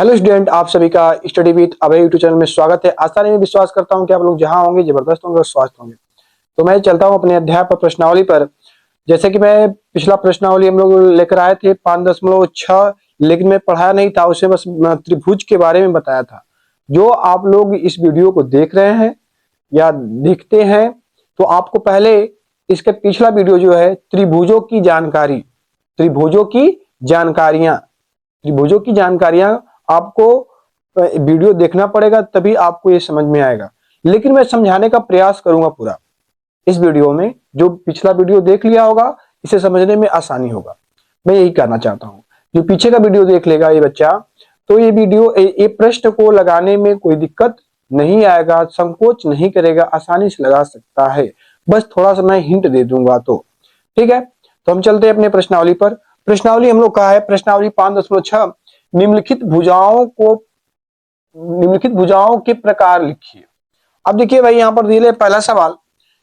Hello student, आप सभी का study with Abhay YouTube channel में स्वागत है। आशा नहीं, मैं विश्वास करता हूं कि आप लोग जहां होंगे जबरदस्त होंगे और स्वस्थ होंगे। तो मैं चलता हूं अपने अध्याय पर प्रश्नावली पर। जैसे कि मैं पिछला प्रश्नावली हम लोग लेकर आए थे 5.6, लेकिन मैं पढ़ाया नहीं था उसे, बस त्रिभुज के बारे में बताया था। जो आप लोग इस वीडियो को देख रहे हैं या देखते हैं, तो आपको पहले इसके पिछला वीडियो जो है त्रिभुजों की जानकारी, त्रिभुजों की जानकारियां आपको वीडियो देखना पड़ेगा, तभी आपको ये समझ में आएगा। लेकिन मैं समझाने का प्रयास करूंगा पूरा इस वीडियो में। जो पिछला वीडियो देख लिया होगा इसे समझने में आसानी होगा, मैं यही करना चाहता हूं। जो पीछे का वीडियो देख लेगा ये बच्चा, तो ये वीडियो ये प्रश्न को लगाने में कोई दिक्कत नहीं आएगा, संकोच नहीं करेगा, आसानी से लगा सकता है। बस थोड़ा सा मैं हिंट दे दूंगा तो ठीक है। तो हम चलते हैं अपने प्रश्नावली पर। प्रश्नावली हम लोग का है प्रश्नावली 5.6, निम्नलिखित भुजाओं के प्रकार लिखिए। अब देखिए भाई, यहाँ पर दिए है पहला सवाल,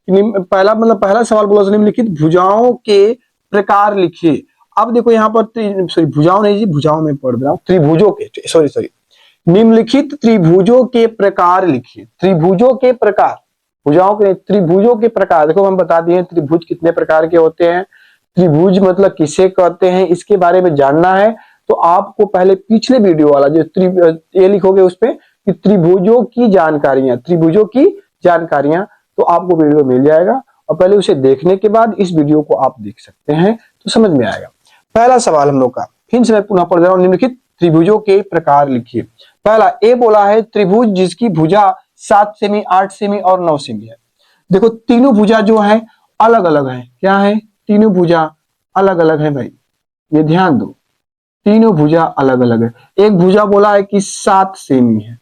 पहला सवाल बोला निम्नलिखित भुजाओं के प्रकार लिखिए। अब देखो यहाँ पर सॉरी भुजाओं नहीं जी, भुजाओं में पढ़ रहा हूँ, त्रिभुजों के, सॉरी निम्नलिखित त्रिभुजों के प्रकार लिखिए। त्रिभुजों के प्रकार, भुजाओं के, त्रिभुजों के प्रकार। देखो हम बता दिए त्रिभुज कितने प्रकार के होते हैं, त्रिभुज मतलब किसे कहते हैं, इसके बारे में जानना है तो आपको पहले पिछले वीडियो वाला जो ये लिखोगे उस पे कि त्रिभुजों की जानकारियां, तो आपको वीडियो मिल जाएगा। और पहले उसे देखने के बाद इस वीडियो को आप देख सकते हैं तो समझ में आएगा। पहला सवाल हम लोग का, फिर से मैं पुनः पढ़ रहा हूं, निम्नलिखित त्रिभुजों के प्रकार लिखिए। पहला ए बोला है त्रिभुज जिसकी भुजा 7 सेमी, 8 सेमी और 9 सेमी है। देखो तीनों भुजा जो है अलग अलग है। क्या है? तीनों भुजा अलग अलग है भाई, ये ध्यान दो, तीनों भुजा अलग अलग है। एक भुजा बोला है कि 7 सेमी है,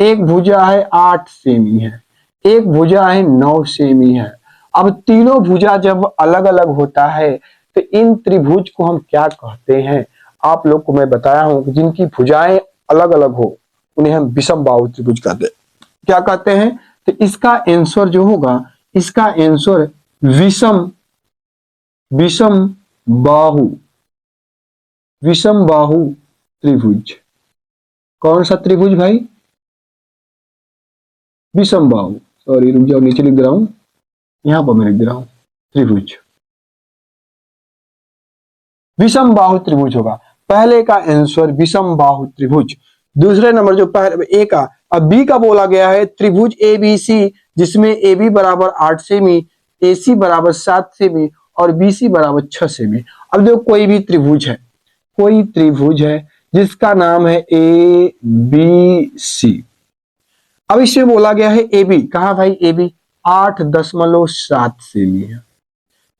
एक भुजा है 8 सेमी है, एक भुजा है 9 सेमी है। अब तीनों भुजा जब अलग अलग होता है तो इन त्रिभुज को हम क्या कहते हैं? आप लोग को मैं बताया हूं कि जिनकी भुजाएं अलग अलग हो उन्हें हम विषम बाहु त्रिभुज कहते हैं। क्या कहते हैं? तो इसका आंसर जो होगा, इसका आंसर विषम बाहु त्रिभुज। कौन सा त्रिभुज भाई? विषम बाहु। सॉरी रुक जाओ, नीचे लिख दे रहा हूं, यहां पर मैं लिख दे रहा हूं त्रिभुज, विषम बाहु त्रिभुज होगा। पहले का आंसर विषम बाहु त्रिभुज। दूसरे नंबर जो पहले ए का, अब बी का बोला गया है त्रिभुज ए बी सी जिसमें ए बी बराबर 8 सेमी, ए सी बराबर 7 सेमी और बी सी बराबर 6 सेमी। अब देखो कोई भी त्रिभुज है, कोई त्रिभुज है जिसका नाम है ए बी सी। अब इसमें बोला गया है ए बी, कहा भाई ए बी 8.7 सेमी है।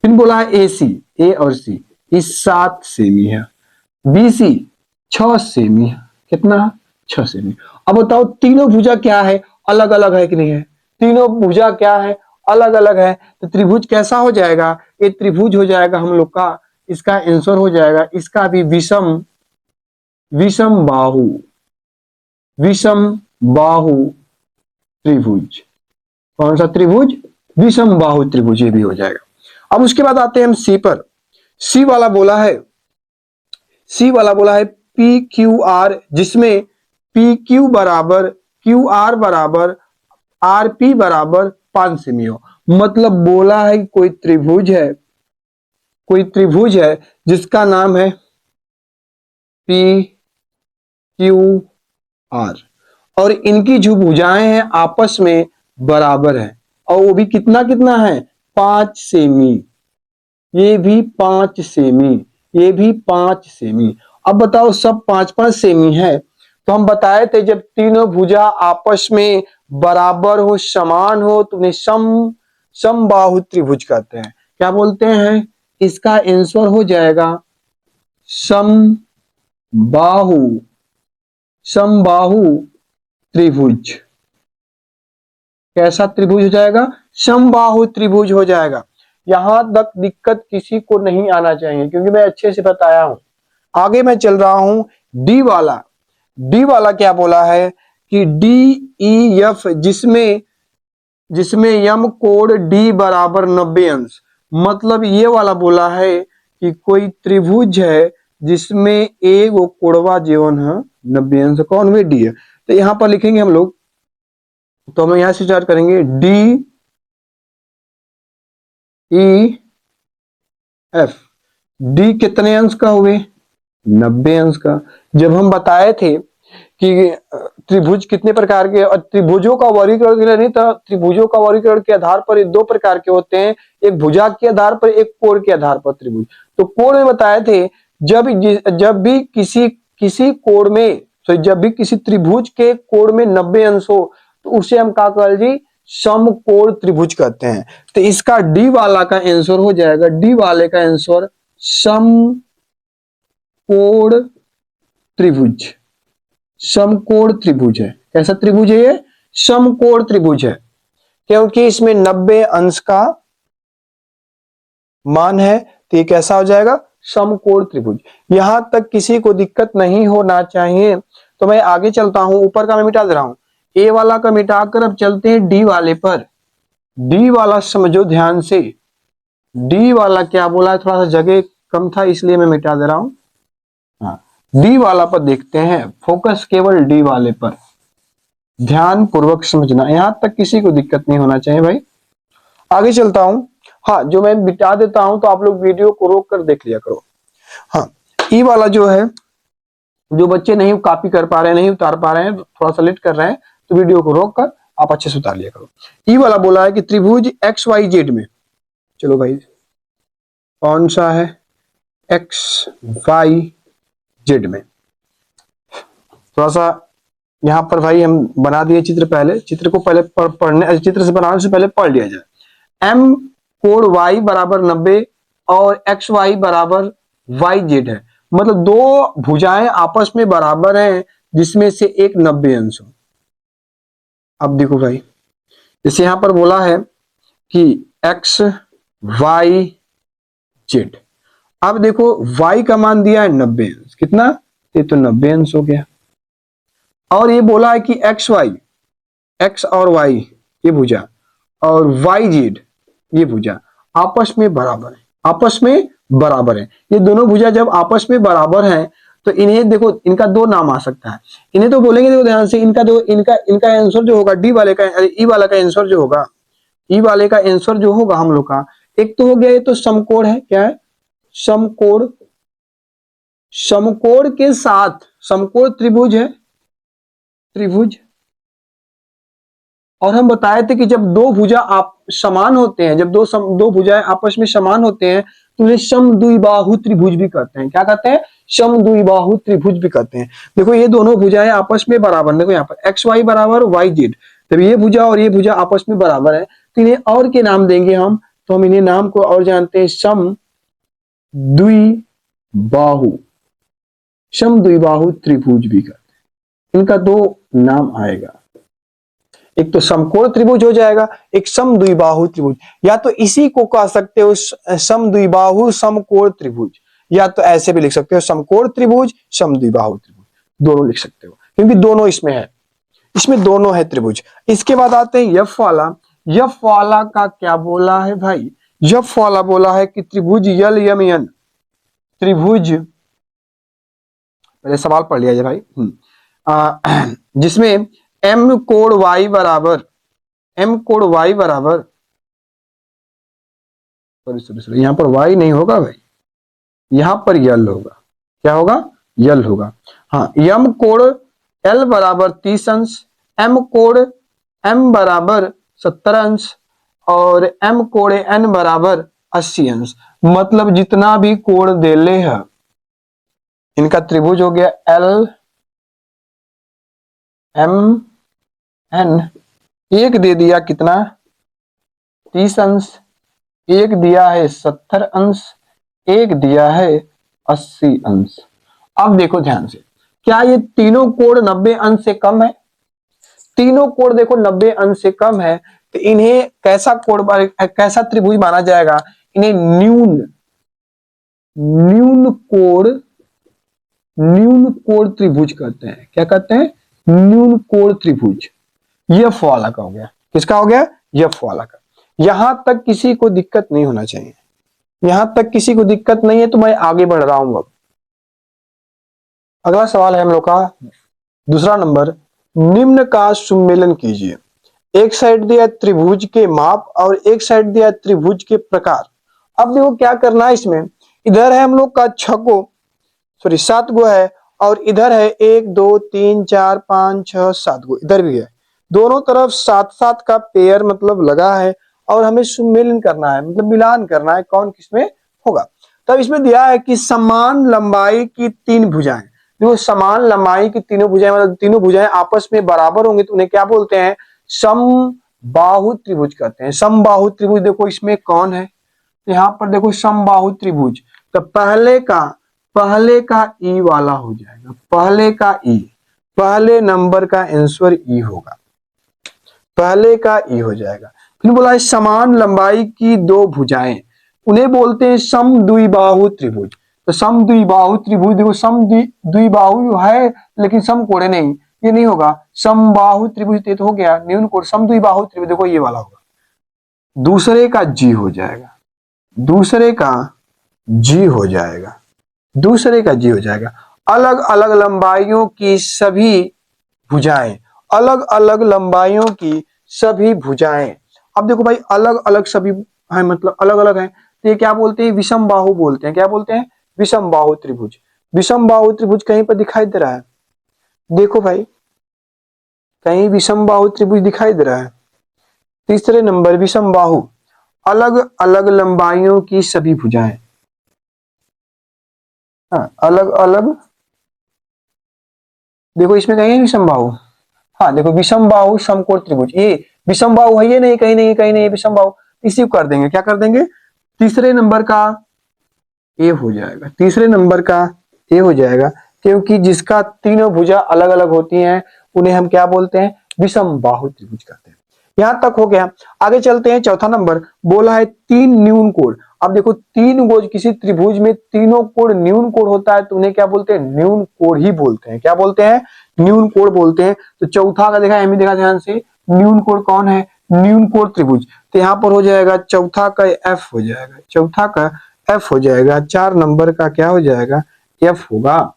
फिर बोला है ए सी, ए और सी इस 7 सेमी है, बी सी 6 सेमी है। कितना? 6 सेमी। अब बताओ तीनों भुजा क्या है? अलग अलग है कि नहीं है? तीनों भुजा क्या है? अलग अलग है। तो त्रिभुज कैसा हो जाएगा? ये त्रिभुज हो जाएगा हम लोग का, इसका आंसर हो जाएगा इसका भी विषम बाहु त्रिभुज। कौन सा त्रिभुज? विषम बाहु त्रिभुज, ये भी हो जाएगा। अब उसके बाद आते हैं हम सी पर। सी वाला बोला है पी क्यू आर जिसमें पी क्यू बराबर क्यू आर बराबर आर पी बराबर 5 सेमी हो। मतलब बोला है कोई त्रिभुज है जिसका नाम है पी क्यू आर और इनकी जो भुजाएं हैं आपस में बराबर है, और वो भी कितना कितना है? 5 सेमी। ये भी 5 सेमी, ये भी 5 सेमी। अब बताओ सब 5-5 सेमी है, तो हम बताए थे जब तीनों भुजा आपस में बराबर हो, समान हो, तो उन्हें समबाहु त्रिभुज कहते हैं। क्या बोलते हैं? इसका आंसर हो जाएगा समबाहु त्रिभुज। कैसा त्रिभुज हो जाएगा? समबाहु त्रिभुज हो जाएगा। यहां तक दिक्कत किसी को नहीं आना चाहिए क्योंकि मैं अच्छे से बताया हूं। आगे मैं चल रहा हूं डी वाला। डी वाला क्या बोला है कि डी ई एफ जिसमें यम कोण डी बराबर 90 अंश। मतलब ये वाला बोला है कि कोई त्रिभुज है जिसमें एक वो कोणवा जीवन है 90 अंश कौन हुए, डी है। तो यहां पर लिखेंगे हम लोग, तो हम यहां से स्टार्ट करेंगे डी ई एफ। डी कितने अंश का हुए, 90 अंश का। जब हम बताए थे कि त्रिभुज कितने प्रकार के, और त्रिभुजों का वर्गीकरण के लिए नहीं था, त्रिभुजों का वर्गीकरण के आधार पर दो प्रकार के होते हैं, एक भुजा के आधार पर, एक कोण के आधार पर त्रिभुज। तो कोण में बताए थे, जब भी किसी कोण में, तो जब भी किसी त्रिभुज के कोण में 90 अंश हो तो उसे हम क्या कहते जी, समकोण त्रिभुज कहते हैं। तो इसका डी वाला का आंसर हो जाएगा, डी वाले का आंसर समकोण त्रिभुज। समकोण त्रिभुज है। कैसा त्रिभुज है ये, समकोण त्रिभुज है, क्योंकि इसमें 90 अंश का मान है। तो ये कैसा हो जाएगा, समकोण त्रिभुज। यहां तक किसी को दिक्कत नहीं होना चाहिए। तो मैं आगे चलता हूं, ऊपर का मैं मिटा दे रहा हूं, ए वाला का मिटाकर अब चलते हैं डी वाले पर। डी वाला समझो ध्यान से, डी वाला क्या बोला है, थोड़ा सा जगह कम था इसलिए मैं मिटा दे रहा हूं। हाँ, डी वाला पर देखते हैं, फोकस केवल डी वाले पर, ध्यान पूर्वक समझना, यहां तक किसी को दिक्कत नहीं होना चाहिए भाई। आगे चलता हूं। हाँ, जो मैं मिटा देता हूं तो आप लोग वीडियो को रोक कर देख लिया करो। हाँ, ई वाला जो है, जो बच्चे नहीं कॉपी कर पा रहे हैं, नहीं उतार पा रहे हैं, थोड़ा सा लेट कर रहे हैं, तो वीडियो को रोक कर आप अच्छे से उतार लिया करो। ई वाला बोला है कि त्रिभुज एक्स वाई जेड में, चलो भाई कौन सा है, एक्स वाई जेड में। थोड़ा सा यहां पर भाई हम बना दिए चित्र, पहले चित्र को पहले पढ़ने, चित्र से बनाने से पहले पढ़ लिया जाए। एम कोण वाई बराबर 90 और एक्स वाई बराबर वाई जेड है, मतलब दो भुजाएं आपस में बराबर हैं जिसमें से एक 90 अंश हो। अब देखो भाई, जैसे यहां पर बोला है कि एक्स वाई जेड, अब देखो y का मान दिया है 90 अंश, कितना, ये तो 90 अंश हो गया। और ये बोला है कि एक्स वाई, एक्स और y ये भुजा, और वाई जेड ये भुजा आपस में बराबर है, आपस में बराबर है। ये दोनों भुजा जब आपस में बराबर हैं तो इन्हें देखो, इनका दो नाम आ सकता है। इन्हें तो बोलेंगे, देखो ध्यान से, इनका दो, इनका आंसर जो होगा डी वाले का, ई वाला का आंसर जो होगा, ई वाले का आंसर जो होगा हम लोग का, एक तो हो गया ये तो समकोण है, क्या है, समकोण। समकोण के साथ, समकोण त्रिभुज है, त्रिभुज। और हम बताए थे कि जब दो भुजा आप समान होते हैं, जब दो भुजाएं आपस में समान होते हैं तो उन्हें समद्विबाहु त्रिभुज भी कहते हैं। क्या कहते हैं, समद्विबाहु त्रिभुज भी कहते हैं। देखो ये दोनों भुजाएं आपस में बराबर, देखो यहाँ पर एक्स वाई बराबर वाई जेड, जब ये भुजा और ये भुजा आपस में बराबर है तो इन्हें और के नाम देंगे हम, तो हम इन्हें नाम को और जानते हैं, समद्विबाहु, समद्विबाहु त्रिभुज भी कहते हैं। इनका दो नाम आएगा, एक तो समकोण त्रिभुज हो जाएगा, एक समद्विबाहु त्रिभुज। या तो इसी को कह सकते हो समद्विबाहु समकोण त्रिभुज, या तो ऐसे भी लिख सकते हो समकोण त्रिभुज समद्विबाहु त्रिभुज, दोनों लिख सकते हो, क्योंकि दोनों इसमें है, इसमें दोनों है त्रिभुज। इसके बाद आते हैं यफ वाला। यफ वाला का क्या बोला है भाई, यफ वाला बोला है कि त्रिभुज यल यम यन, त्रिभुज, पहले सवाल पढ़ लिया जाए भाई, जिसमें एम कोण वाई बराबर, एम कोण वाई बराबर, सॉरी यहां पर वाई नहीं होगा भाई, यहां पर यल होगा। क्या होगा, यल होगा। हाँ, यम कोण एल बराबर 30 अंश, एम कोण एम बराबर 70 अंश, और एम कोण एन बराबर 80 अंश। मतलब जितना भी कोण दे ले है, इनका त्रिभुज हो गया एल एम एन। एक दे दिया कितना, 30 अंश, एक दिया है 70 अंश, एक दिया है 80 अंश। अब देखो ध्यान से, क्या ये तीनों कोण 90 अंश से कम है, तीनों कोण देखो 90 अंश से कम है, तो इन्हें कैसा कोण, कैसा त्रिभुज माना जाएगा, इन्हें न्यून, न्यून कोण, न्यून कोण त्रिभुज कहते हैं। क्या कहते हैं, न्यून कोण त्रिभुज। यफ वाला का हो गया, किसका हो गया, यफ वाला का। यहां तक किसी को दिक्कत नहीं होना चाहिए, यहां तक किसी को दिक्कत नहीं है, तो मैं आगे बढ़ रहा हूं। अब अगला सवाल है हम लोग का दूसरा नंबर, निम्न का सुमेलन कीजिए। एक साइड दिया त्रिभुज के माप और एक साइड दिया त्रिभुज के प्रकार। अब देखो क्या करना है इसमें, इधर है हम लोग का 6 गो, सॉरी 7 गो है, और इधर है 1 2 3 4 5 6 7 गो, इधर भी है। दोनों तरफ 7-7 का पेयर मतलब लगा है, और हमें सुमेलन करना है, मतलब मिलान करना है कौन किसमें होगा। तब इसमें दिया है कि समान लंबाई की 3 भुजाएं। देखो समान लंबाई की तीनों भुजाएं मतलब तीनों भुजाएं आपस में बराबर होंगे तो उन्हें क्या बोलते हैं, समबाहु त्रिभुज कहते हैं। समबाहु त्रिभुज देखो इसमें कौन है, यहाँ पर देखो समबाहु त्रिभुज, तो पहले का ई वाला हो जाएगा, पहले का ई, पहले नंबर का आंसर ई होगा, पहले का ई हो जाएगा। फिर बोला है समान लंबाई की 2 भुजाएं, उन्हें बोलते हैं समद्विबाहु त्रिभुज। तो समद्विबाहु त्रिभुज देखो समद्विबाहु है लेकिन समकोण नहीं, ये नहीं होगा। समबाहु त्रिभुज तो हो गया न्यून कोण, समद्विबाहु त्रिभुज देखो ये वाला होगा, दूसरे का जी हो जाएगा, दूसरे का जी हो जाएगा, दूसरे का जी हो जाएगा। अलग अलग लंबाइयों की सभी भुजाएं, अलग अलग लंबाइयों की सभी भुजाएं। अब देखो भाई अलग अलग सभी है मतलब अलग अलग है, तो ये क्या बोलते हैं, विषम बाहु बोलते हैं। क्या बोलते हैं, विषम बाहु त्रिभुज। विषम बाहु त्रिभुज कहीं पर दिखाई दे रहा है, देखो भाई कहीं विषम बाहु त्रिभुज दिखाई दे रहा है। तीसरे नंबर विषम बाहु, अलग अलग लंबाइयों की सभी भुजाएं, हाँ अलग अलग, देखो इसमें कहीं है विषम बाहु, हाँ देखो विषम बाहु समकोण त्रिभुज, ये विषम बाहु है, ये नहीं कहीं नहीं कहीं नहीं विषम बाहु, इसी को कर देंगे, क्या कर देंगे, तीसरे नंबर का ए हो जाएगा, तीसरे नंबर का ए हो जाएगा, क्योंकि जिसका तीनों भुजा अलग अलग होती हैं उन्हें हम क्या बोलते हैं, विषम बाहु त्रिभुज कहते हैं। यहां तक हो गया, आगे चलते हैं। चौथा नंबर बोला है 3 न्यून कोण। अब देखो 3 गो किसी त्रिभुज में तीनों कोण न्यून कोण होता है तो उन्हें क्या बोलते हैं, न्यून कोण ही बोलते हैं। क्या बोलते हैं, न्यून कोण बोलते हैं। तो चौथा का देखा, देखा ध्यान से, न्यून कोण कौन है, न्यून कोण त्रिभुज। तो यहाँ पर हो जाएगा चौथा का एफ हो जाएगा, चौथा का एफ हो जाएगा, 4 नंबर का क्या हो जाएगा, एफ होगा।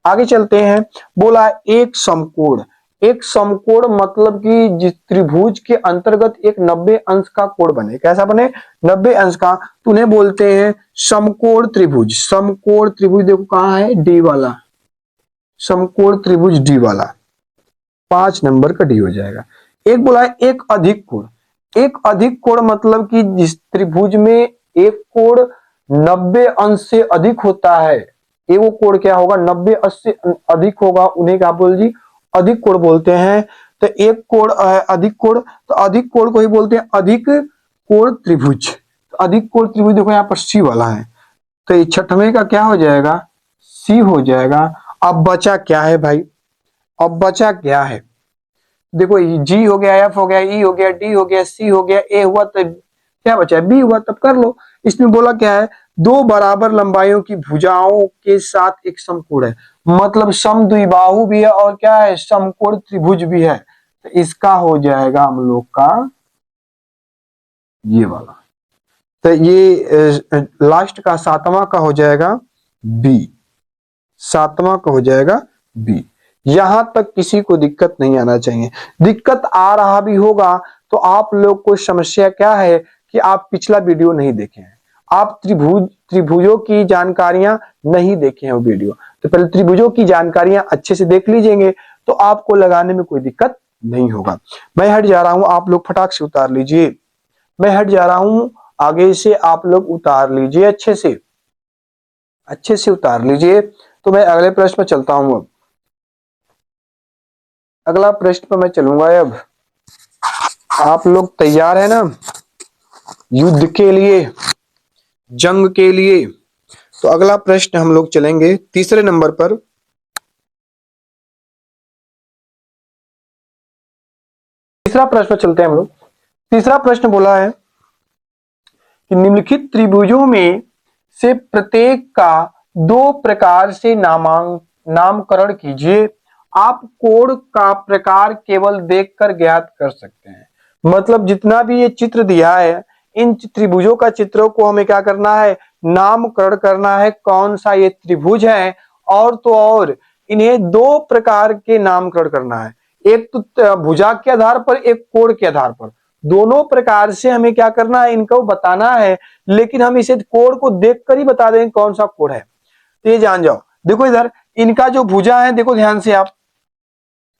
आगे चलते हैं, बोला एक समकोण। एक समकोण मतलब कि जिस त्रिभुज के अंतर्गत एक 90 अंश का कोण बने, कैसा बने, 90 अंश का, तो उन्हें बोलते हैं समकोण त्रिभुज। समकोण त्रिभुज देखो कहां है, डी वाला, समकोण त्रिभुज डी वाला, 5 नंबर का डी हो जाएगा। एक बोला है एक अधिक कोण। एक अधिक कोण मतलब कि जिस त्रिभुज में एक कोण 90 अंश से अधिक होता है, ये वो कोण क्या होगा, 90 अंश से अधिक होगा, उन्हें क्या बोल जी, अधिक कोण बोलते हैं। तो एक कोण अधिक कोण, तो अधिक कोण को ही बोलते हैं अधिक कोण त्रिभुज। तो अधिक कोण त्रिभुज देखो यहाँ पर सी वाला है, तो ये छठवें का क्या हो जाएगा, सी हो जाएगा। अब बचा क्या है भाई, अब बचा क्या है, देखो जी हो गया, एफ हो गया, ई हो गया, डी हो गया, सी हो गया, ए हुआ, तो क्या बचा, बी हुआ, तब कर लो। इसमें बोला क्या है, 2 बराबर लंबाइयों की भुजाओं के साथ एक समकोण है, मतलब समद्विबाहु भी है और क्या है, समकोण त्रिभुज भी है। तो इसका हो जाएगा हम लोग का ये वाला, तो ये लास्ट का 7वां का हो जाएगा बी, 7वां का हो जाएगा बी। यहां तक किसी को दिक्कत नहीं आना चाहिए। दिक्कत आ रहा भी होगा तो आप लोग को समस्या क्या है कि आप पिछला वीडियो नहीं देखे हैं, आप त्रिभुजों की जानकारियां नहीं देखे हैं वो वीडियो, तो पहले त्रिभुजों की जानकारियां अच्छे से देख लीजिएंगे तो आपको लगाने में कोई दिक्कत नहीं होगा। मैं हट जा रहा हूं, आप लोग फटाक से उतार लीजिए, मैं हट जा रहा हूं, आगे से आप लोग उतार लीजिए, अच्छे से उतार लीजिए। तो मैं अगले प्रश्न पर चलता हूं। अब अगला प्रश्न पर मैं चलूंगा। अब आप लोग तैयार है ना युद्ध के लिए, जंग के लिए? तो अगला प्रश्न हम लोग चलेंगे तीसरे नंबर पर। तीसरा प्रश्न चलते हैं हम लोग। तीसरा प्रश्न बोला है कि निम्नलिखित त्रिभुजों में से प्रत्येक का 2 प्रकार से नामकरण कीजिए। आप कोण का प्रकार केवल देखकर ज्ञात कर सकते हैं, मतलब जितना भी ये चित्र दिया है इन त्रिभुजों का चित्रों को हमें क्या करना है, नामकरण करना है, कौन सा ये त्रिभुज है, और तो और इन्हें दो प्रकार के नामकरण करना है, एक तो भुजा के आधार पर, एक कोण के आधार पर। दोनों प्रकार से हमें क्या करना है, इनको बताना है, लेकिन हम इसे कोण को देखकर ही बता देंगे कौन सा कोण है। तो ये जान जाओ। देखो इधर इनका जो भुजा है, देखो ध्यान से आप,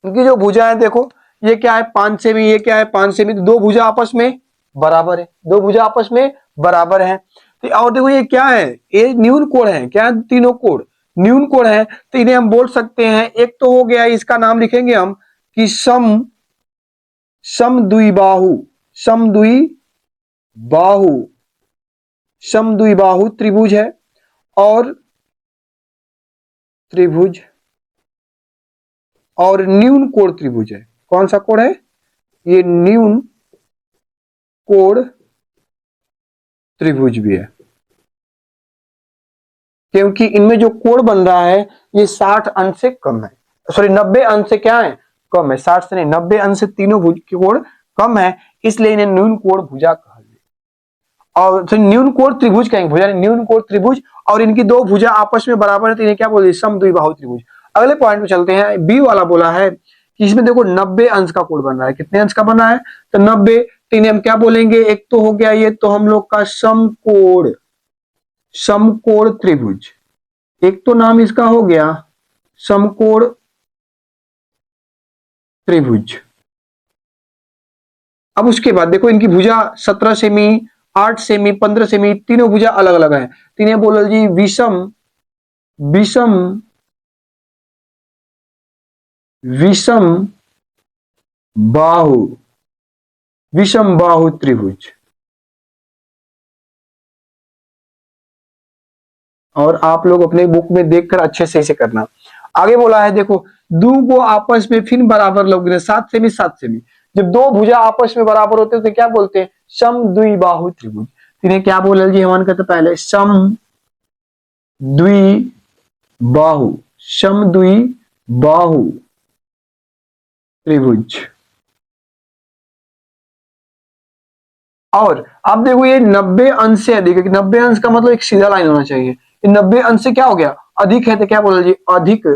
इनकी जो भुजा है देखो, ये क्या है 5 सेमी, ये क्या है 5 सेमी, तो दो भुजा आपस में बराबर है, दो भुजा आपस में बराबर है। तो और देखो ये क्या है, ये न्यून कोण है, क्या है? तीनों कोण न्यून कोण है, तो इन्हें हम बोल सकते हैं, एक तो हो गया, इसका नाम लिखेंगे हम कि समद्विबाहु, समद्विबाहु, समद्विबाहु त्रिभुज है, और त्रिभुज, और न्यून कोण त्रिभुज है। कौन सा कोण है? ये न्यून कोण त्रिभुज भी है, क्योंकि इनमें जो कोण बन रहा है ये 60 अंश से कम है, सॉरी 90 अंश से क्या है, कम है, 60 से नहीं 90 अंश से तीनों भुज के कोण कम है, इसलिए इन्हें न्यून कोण भुजा कहा गया। और तो न्यून कोण त्रिभुज कहेंगे, भुजा न्यून कोण त्रिभुज, और इनकी दो भुजा आपस में बराबर है, तो इन्हें क्या बोलते हैं, समद्विबाहु त्रिभुज। अगले पॉइंट पे चलते हैं, बी वाला बोला है कि इसमें देखो 90 अंश का कोण बन रहा है, कितने अंश का बन रहा है, तो 90, तो इन्हें हम क्या बोलेंगे, एक तो हो गया ये तो हम लोग का समकोण, समकोण त्रिभुज, एक तो नाम इसका हो गया समकोण त्रिभुज। अब उसके बाद देखो इनकी भुजा 17 सेमी, 8 सेमी, 15 सेमी, तीनों भुजा अलग अलग है, तीनों बोलो जी विषम, विषम, विषम बाहु, विषम बाहु त्रिभुज। और आप लोग अपने बुक में देखकर अच्छे से इसे करना। आगे बोला है देखो, दो को आपस में फिर बराबर लोग 7 सेमी 7 सेमी, जब दो भुजा आपस में बराबर होते हैं तो क्या बोलते हैं, समद्विबाहु त्रिभुज। इन्हें क्या बोले जी, हमारे कहते पहले समद्विबाहु, समद्विबाहु त्रिभुज। और अब देखो ये 90 अंश से अधिक है, 90 अंश का मतलब एक सीधा लाइन होना चाहिए, ये 90 अंश से क्या हो गया, अधिक है, तो क्या बोला जी, अधिक,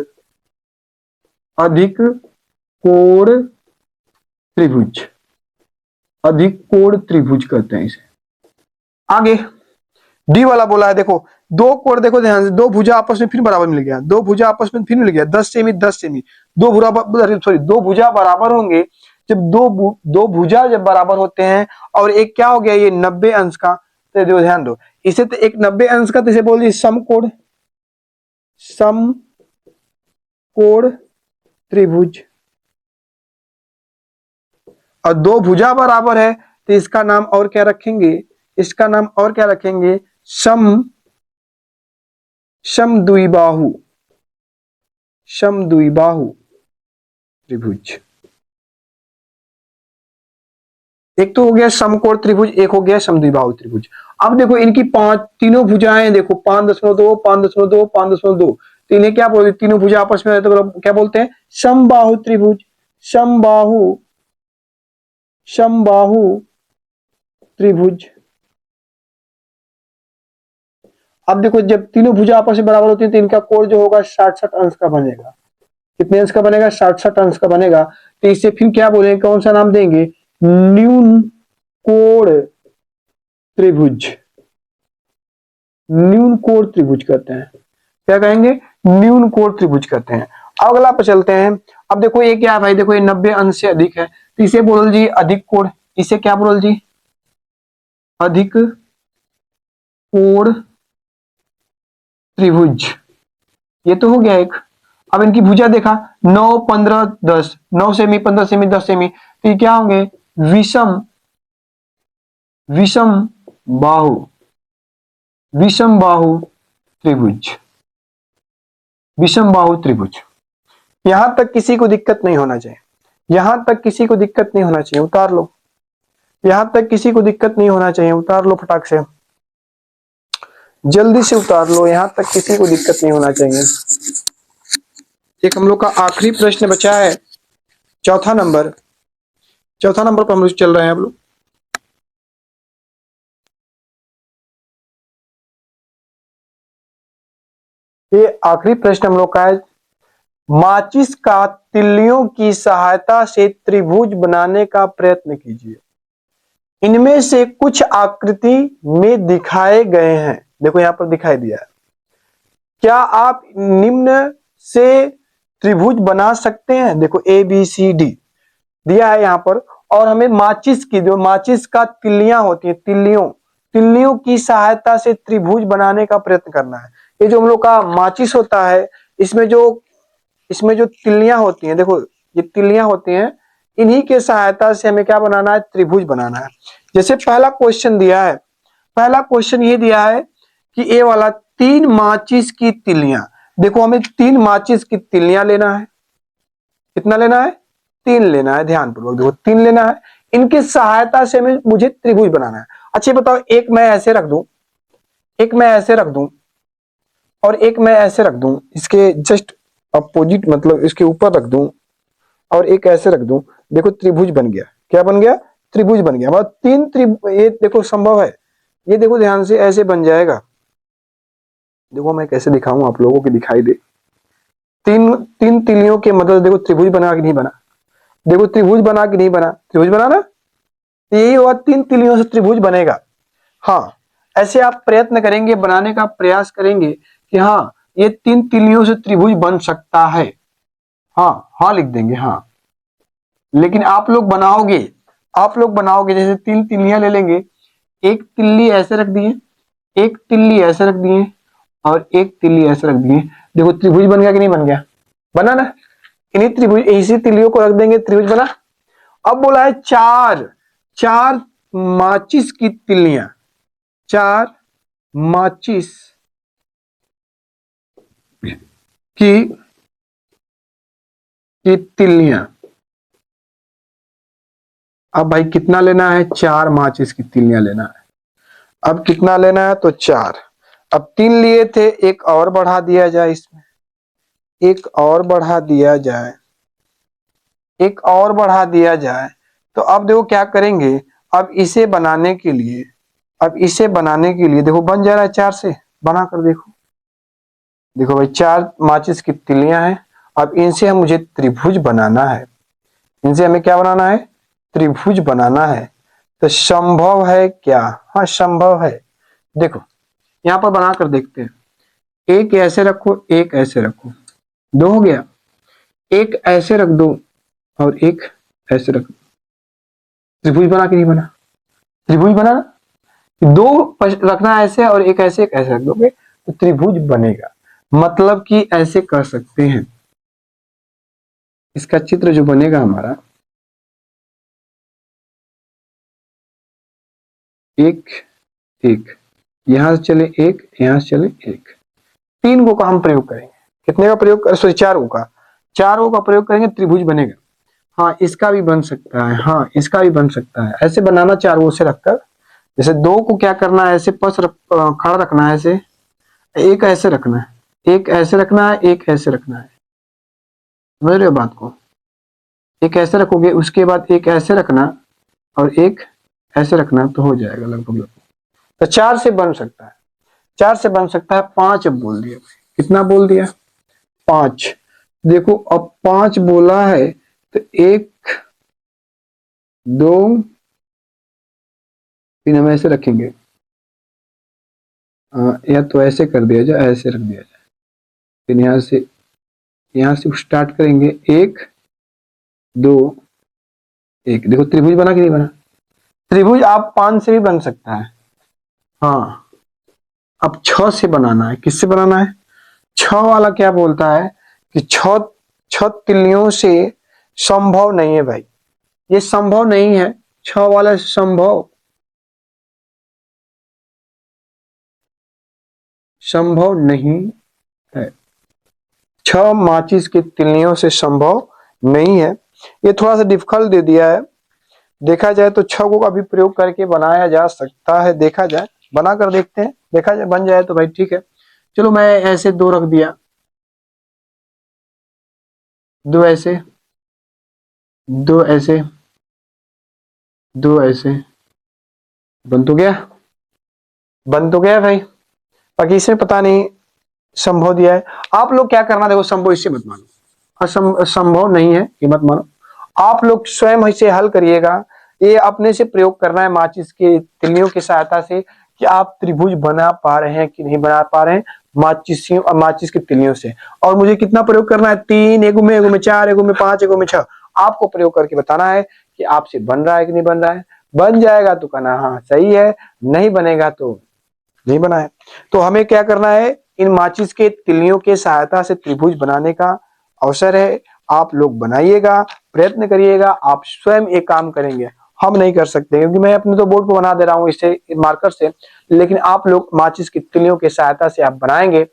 अधिक कोण त्रिभुज, अधिक कोण त्रिभुज कहते हैं इसे। आगे डी वाला बोला है देखो, दो कोण देखो ध्यान से, दो भुजा आपस में फिर बराबर मिल गया, दो भुजा आपस में फिर मिल गया 10 सेमी 10 सेमी, दो भुजा, सॉरी दो भुजा बराबर होंगे, जब दो भुजा जब बराबर होते हैं, और एक क्या हो गया ये 90 अंश का, तो ध्यान दो, इसे तो एक 90 अंश का, तो इसे बोलिए समकोण, समकोण त्रिभुज। और दो भुजा बराबर है, तो इसका नाम और क्या रखेंगे, इसका नाम और क्या रखेंगे, समद्विबाहु, समद्विबाहु त्रिभुज। एक तो हो गया समकोण त्रिभुज, एक हो गया समद्विबाहु त्रिभुज। अब देखो इनकी तीनों भुजाएं देखो 5.2 5.2 5.2, तो इन्हें क्या बोलते, तीनों भुजा आपस में तो क्या बोलते हैं, समबाहु त्रिभुज, समबाहु, समबाहु त्रिभुज। अब देखो जब तीनों भुजा आपस में बराबर होती है, तो इनका कोण जो होगा 60 अंश का बनेगा, कितने अंश का बनेगा, 60 अंश का बनेगा, तो इसे फिर क्या बोलेंगे, कौन सा नाम देंगे, न्यून कोण त्रिभुज, न्यून कोण त्रिभुज कहते हैं, क्या कहेंगे, न्यून कोण त्रिभुज कहते हैं। अगला पर चलते हैं। अब देखो ये क्या है भाई, देखो ये 90 अंश से अधिक है, तो इसे बोल जी अधिक कोण, इसे क्या बोल जी, अधिक कोण त्रिभुज। ये तो हो गया एक। अब इनकी भुजा देखा 9 15 10, 9 सेमी 15 सेमी 10 सेमी, तो ये क्या होंगे, विषम, विषम बाहु, विषम बाहु त्रिभुज, विषम बाहु त्रिभुज। यहां तक किसी को दिक्कत नहीं होना चाहिए, यहां तक किसी को दिक्कत नहीं होना चाहिए, उतार लो, यहां तक किसी को दिक्कत नहीं होना चाहिए, उतार लो फटाक से, जल्दी से उतार लो, यहां तक किसी को दिक्कत नहीं होना चाहिए। एक हम लोग का आखिरी प्रश्न बचा है, चौथा नंबर, चौथा नंबर पर हम लोग चल रहे हैं अब लोग। ये आखिरी प्रश्न हम लोग का है, माचिस का तिल्लियों की सहायता से त्रिभुज बनाने का प्रयत्न कीजिए। इनमें से कुछ आकृति में दिखाए गए हैं, देखो यहां पर दिखाई दिया है। क्या आप निम्न से त्रिभुज बना सकते हैं? देखो ए बी सी डी दिया है यहां पर, और हमें माचिस की, जो माचिस का तिल्लियां होती है, तिल्लियों की सहायता से त्रिभुज बनाने का प्रयत्न करना है। ये जो हम लोग का माचिस होता है, इसमें जो तिल्लियां होती हैं, देखो ये तिल्लियां होती हैं, इन्हीं के सहायता से हमें क्या बनाना है? त्रिभुज बनाना है। जैसे पहला क्वेश्चन दिया है, पहला क्वेश्चन ये दिया है कि ए वाला 3 माचिस की तिल्लियां, देखो हमें 3 माचिस की तिल्लियां लेना है। कितना लेना है? 3 लेना है, ध्यानपूर्वक देखो 3 लेना है। इनकी सहायता से मुझे त्रिभुज बनाना है। अच्छा बताओ, एक मैं ऐसे रख दूं, एक मैं ऐसे रख दूं, और एक मैं ऐसे रख दूं, इसके जस्ट अपोजिट, मतलब इसके ऊपर रख दूं, और एक ऐसे रख दूं, देखो त्रिभुज बन गया। क्या बन गया? त्रिभुज बन गया। मतलब 3 त्रिभुज, ये देखो संभव है। ये देखो ध्यान से, ऐसे बन जाएगा। देखो मैं कैसे दिखाऊं आप लोगों को दिखाई दे। तीन तिलियों के मतलब देखो त्रिभुज बना कि नहीं बना? देखो त्रिभुज बना कि नहीं बना? त्रिभुज बना ना? यही हुआ, 3 तिलियों से त्रिभुज बनेगा। हाँ, ऐसे आप प्रयत्न करेंगे, बनाने का प्रयास करेंगे कि हाँ ये 3 तिलियों से त्रिभुज बन सकता है। हाँ हाँ लिख देंगे, हाँ। लेकिन आप लोग बनाओगे, जैसे 3 तिल्लियां ले लेंगे, एक तिल्ली ऐसे रख दिए, एक तिल्ली ऐसे रख दिए, और एक तिल्ली ऐसे रख दिए। देखो त्रिभुज बन गया कि नहीं बन गया? बना ना? इन्हीं त्रिभुज, इसी तिल्लियों को रख देंगे, त्रिभुज बना। अब बोला है 4 माचिस की तिल्लियां, 4 माचिस की तिल्लियां। अब भाई कितना लेना है? 4 माचिस की तिल्लियां लेना है। अब कितना लेना है? तो 4। अब 3 लिए थे, एक और बढ़ा दिया जाए, इसमें एक और बढ़ा दिया जाए, एक और बढ़ा दिया जाए। तो अब देखो क्या करेंगे, अब इसे बनाने के लिए, देखो बन जा रहा है 4 से। बना कर देखो, देखो भाई 4 माचिस की तिल्लियां हैं। अब इनसे हम मुझे त्रिभुज बनाना है, इनसे हमें क्या बनाना है? त्रिभुज बनाना है। तो संभव है क्या? हाँ संभव है। देखो यहां पर बना कर देखते हैं। एक ऐसे रखो, एक ऐसे रखो, 2 हो गया। एक ऐसे रख दो और एक ऐसे रख दो, त्रिभुज बना कि नहीं बना? त्रिभुज बना ना? 2 रखना ऐसे और एक ऐसे, एक ऐसे रख दोगे तो त्रिभुज बनेगा। मतलब कि ऐसे कर सकते हैं। इसका चित्र जो बनेगा हमारा, एक एक, यहां से चले एक, यहां से चले एक, 3 को का हम प्रयोग करेंगे। कितने का प्रयोग कर? सॉरी 4 का, 4 का प्रयोग करेंगे, त्रिभुज बनेगा। हाँ इसका भी बन सकता है, हाँ इसका भी बन सकता है। ऐसे बनाना 4 से रखकर, जैसे 2 को क्या करना है? ऐसे खड़ा रखना है, ऐसे एक ऐसे रखना है, एक ऐसे रखना है, एक ऐसे रखना है। समझ रहे हो बात को? एक ऐसे रखोगे, उसके बाद एक ऐसे रखना, और एक ऐसे रखना, तो हो जाएगा लगभग। तो 4 से बन सकता है, 4 से बन सकता है। 5 अब बोल दिया। कितना बोल दिया? 5। देखो अब 5 बोला है, तो 1 2 3 हम ऐसे रखेंगे। या तो ऐसे कर दिया जाए, ऐसे रख दिया जाए। फिर यहाँ से स्टार्ट करेंगे, 1 2 1। देखो त्रिभुज बना कि नहीं बना? त्रिभुज आप 5 से भी बन सकता है। हाँ अब 6 से बनाना है। किससे बनाना है? 6 वाला क्या बोलता है कि 6 तिल्लियों से संभव नहीं है भाई, ये संभव नहीं है। 6 वाला संभव नहीं है। 6 माचिस की तिल्लियों से संभव नहीं है। ये थोड़ा सा डिफिकल्ट दे दिया है। देखा जाए तो 6 को भी प्रयोग करके बनाया जा सकता है। देखा जाए, बना कर देखते हैं, देखा जाए बन जाए तो भाई ठीक है। चलो मैं ऐसे 2 रख दिया, 2 ऐसे, 2 ऐसे, 2 ऐसे। बन तो गया, बन तो गया भाई। बाकी इसमें पता नहीं संभव दिया है। आप लोग क्या करना, देखो संभव इससे मत मानो, संभव नहीं है, ये मत मानो। आप लोग स्वयं इसे हल करिएगा। ये अपने से प्रयोग करना है माचिस के तिल्लियों की सहायता से कि आप त्रिभुज बना पा रहे हैं कि नहीं बना पा रहे हैं माचिस की तिल्लियों से। और मुझे कितना प्रयोग करना है, 3, एगो में 4, एगो में 5, एगो में 6। आपको प्रयोग करके बताना है कि आपसे बन रहा है कि नहीं बन रहा है। बन जाएगा तो कहना हाँ सही है, नहीं बनेगा तो नहीं बना है। तो हमें क्या करना है, इन माचिस के तिल्लियों के सहायता से त्रिभुज बनाने का अवसर है। आप लोग बनाइएगा, प्रयत्न करिएगा, आप स्वयं एक काम करेंगे, हम नहीं कर सकते क्योंकि मैं अपने तो बोर्ड पर बना दे रहा हूँ इससे मार्कर से, लेकिन आप लोग माचिस की तिल्लियों की सहायता से आप बनाएंगे।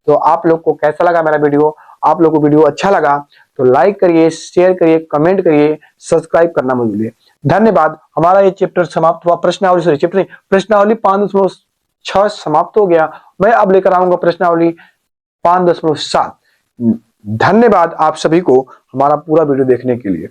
तो आप लोग को कैसा लगा मेरा वीडियो? आप लोग को वीडियो अच्छा लगा तो लाइक करिए, शेयर करिए, कमेंट करिए, सब्सक्राइब करना मत भूलिए। धन्यवाद। हमारा ये चैप्टर समाप्त हुआ। प्रश्नावली, सॉरी चैप्टर नहीं, प्रश्नावली 5.6 समाप्त हो गया। मैं अब लेकर आऊंगा प्रश्नावली 5.7। धन्यवाद आप सभी को हमारा पूरा वीडियो देखने के लिए।